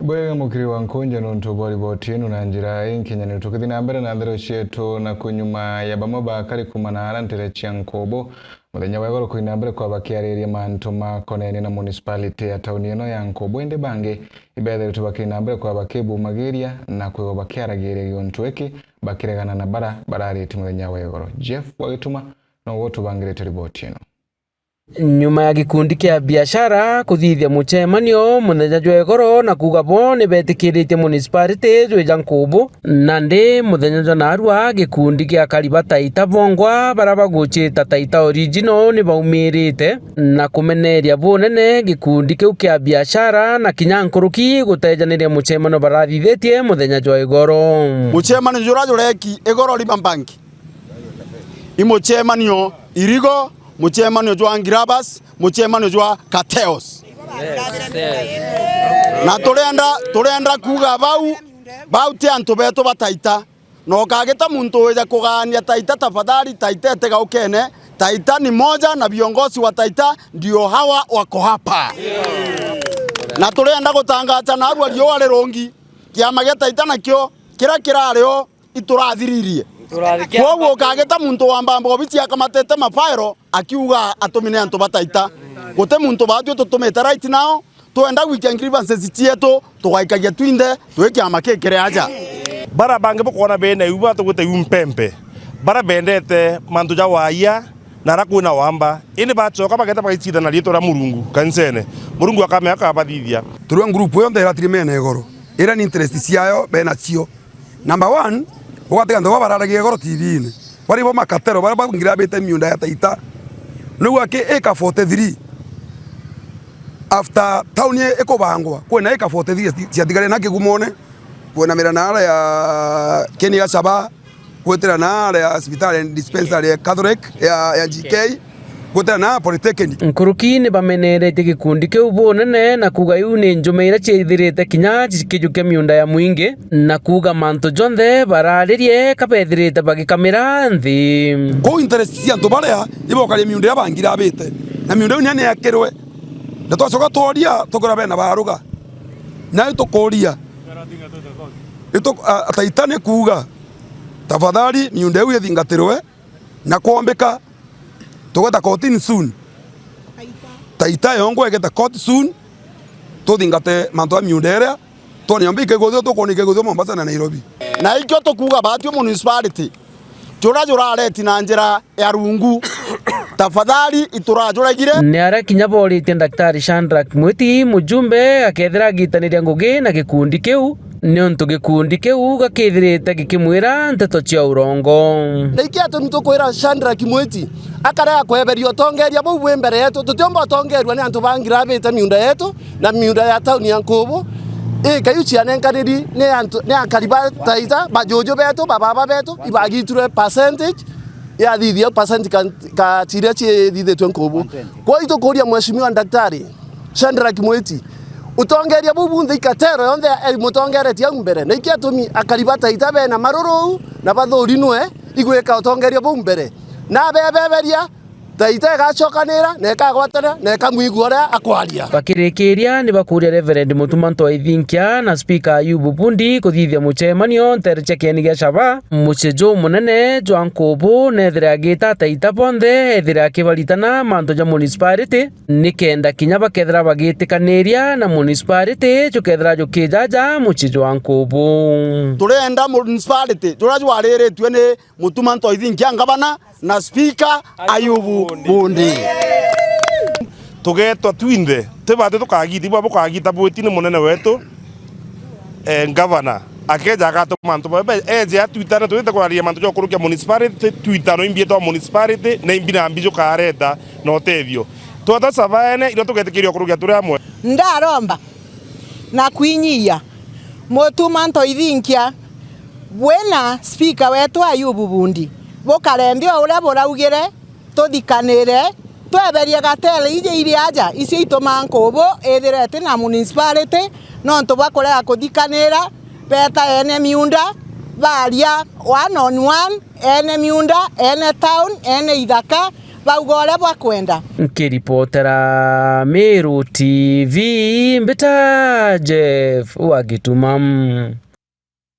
Bwega mukiri wa nkonja nontobori botienu na njira Kenya ni tukithina na mbere na ndero cietu na kunyuma ya bamwe bakari kumanara ntere cia Nkubu muthenya wa igoro kuina mbere kwa bakiariria mantu makonene na municipality ya tauni eno ya Nkubu ende bange ibethere tubakina mbere kwa KWIBUMIRIA na kwigo bakiaragiria yontu eki bakiregana na barariti muthenya wa igoro. Jeff wagituma no wotu bangirete riboti eno. Nyuma ya gikundi kia biashara kuthithia muchemanio muthenya jwa igoro na kuga bo ni betikirite municipality jwa Nkubu na ndi muthenya jwa narua gikundi kia kariba taita bongwa barabaguchita taita original ni baumirite na kumeneria bunene gikundi kiu kia biashara na kinyankuruki gutejaniria muchemanio barathithitie muthenya jwa igoro. Muchemanio jura jureki igoro libambangi imuchemanio irigo muchemanio jwa ngirabas muchemanio jwa kateos na turenda kuga bau ti antu beto bataita no kageta muntu weja kugania taita tafadhali taita tega ukene taita ni moja na viongozi wa taita ndio hawa wako hapa na turenda gutangaza na arua rio wale rongi kiama geta taita nakyo kira leo iturathiririe kwa kageta muntu wamba mbobici akamatete mafairo akiuga atumine antu bataita gote muntu batyo tutumete right now tuenda weekend grievances cietu tugaikagia twinde tweke amakekere aja bara bange bokona bene uba tugute yumpempe bara bendete mantu ja waya narakuna wamba ini bachoka bageta bagicida na rito ra murungu kansene murungu akame akabathithia turwa group yo ndera trimene igoro era ni interest ciayo bena cio number 1 Wakati ndo bararagia igoro TV-ini bari bo makatero bara bangira bete miunda ya taita no ake eka 43 after town ye eko bangwa kwena eka 43 ciatigare na kigumone kwena miranara ya Keni ya Saba kwetera na ya hospital and dispensary ya Catholic ya GK kwetera na polytechnic nkuruki ni bamenerete gikundi kiu bunene na kuga yu ni njumeira ciithirite kinya cikijuke miunda ya mwingi na kuga mantu jonthe bararirie kabethirite bagikamira nthi ko interest cia ntu baria ibokaria miunda ya bangira bete na miunda yu ni yakirwe na twacoka tworia tukora bena baruga na itukoria ito ataitane kuga tafadhali miunda yu yethingatirwe na kuombeka tugeta court soon taita yongo egeta court soon tuthingate mantu ya miundera toniambike gothio tukonike gothio Mombasa na Nairobi na ikyo tukuga batyo municipality jura reti na njira ya rungu tafadhali iturajuragire ni ara kinya borite Daktari Shandrak Mwiti mujumbe akethera gitaniria ngugi na gikundi kiu ni untu gikundi kiu gakithirite gikimwira nteto cia urongo ndaikia tuntu kwira Shandrak Mwiti akara kweberio tongeria bau mbere yetu tutiomba tongerwa ni antu bangira bete miunda yetu na miunda ya tauni ya Nkubu kayu ciane nkaniri ni akariba taita bajojo betu baba betu ibagiture percentage ya thithia percentage ka tiria ci thithitwe Nkubu kwa ito kuria mheshimiwa Daktari Shandrak Mwiti utongeria bubu ndikatero yonde mutongeretia mbere na ikiatumi akariba taita bena maruru na bathurinwe igweka utongeria bubu mbere na bebeberia taita gacokanira na ekagwatana na ekamwiguora akwaria bakirikiria ni bakuria Reverend Mutumanto Aithinkia na Speaker Ayubu Bundi kuthithia muchemanio nterche kieni gia Saba muchejo munene jwa Nkubu nethira gita taita bonthe ethira kibaritana manto ja municipality nikenda kinya bakethira bagitikaniria na municipality jukethira jukijaja muchejo wa Nkubu turenda municipality turajwariritwe ni Mutumanto Aithinkia ngabana na Speaker Ayubu Bundi tugetwa twinde tebate tukagiti babo kagita bwiti ni munene wetu governor akeja agato mantu babe eje atwitana twite kwaria mantu jo kurukia municipality twitano imbieto municipality na imbina ambijo kareta no tethio twata savane ilo tugetekirio kurukia turi amwe ndaromba na kwinyia Mutumanto Aithinkia bwena Speaker wetu Ayubu Bundi bokarendio uria buraugire tuthikanire tweberie gatele ije iri aja icio ituma Nkubu ethirete na municipality no ntubakorera kuthikanira beta ene miunda baria one on one ene miunda ene town ene ithaka bauga uria bakwenda. Nkiripotera Meru TV mbita Jeff Wagitumam.